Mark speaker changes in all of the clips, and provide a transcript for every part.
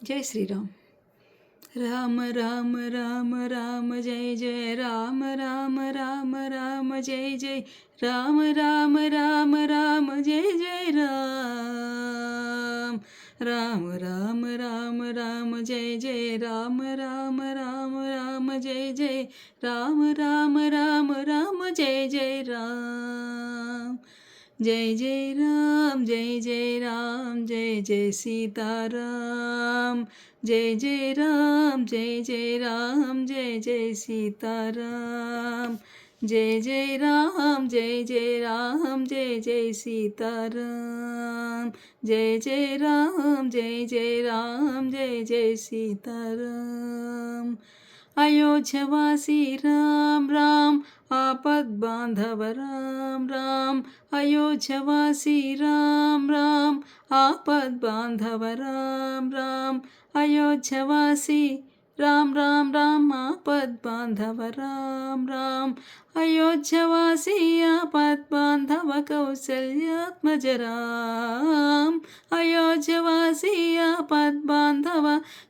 Speaker 1: జై శ్రీరామ్. రామ రామ రామ రామ జయ జయ రామ రామ రామ రామ జయ జయ రామ రామ రామ రామ జయ జయ రామ రామ రామ రామ రామ జయ జయ రామ రామ రామ రామ జయ జయ రామ రామ రామ రామ జయ జయ రామ జయ జయ రామ జయ జయ రామ జయ జయ సీతారాम జయ జయ రామ జయ జయ రామ జయ జయ సీతారాम జయ జయ రామ జయ జయ రామ జయ జయ సీతారాम జయ జయ రామ జయ జయ రామ జయ జయ సీతారాम अयोध्यवासी राम राम आपद बांधव राम राम अयोध्यवासी राम राम आपद बांधव राम राम अयोध्यवासी राम राम राम आपद बांधव राम राम अयोध्यवासी आपद बांधव कौसल्यात्मज राम अयोध्यवासी आपद बांधव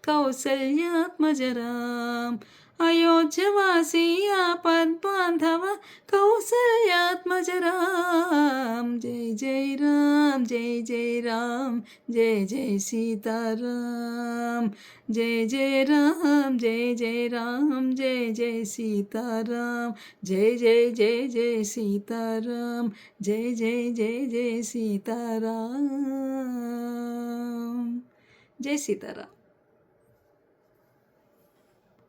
Speaker 1: कौसल्यात्मज राम अयोध्यवासी आपद बांधव कौसल्यात्मज राम जय जय राम जय जय राम जय जय सीताराम जय जय राम जय जय राम जय जय सीताराम जय जय जय जय सीताराम जय जय जय जय सीताराम जय सीताराम.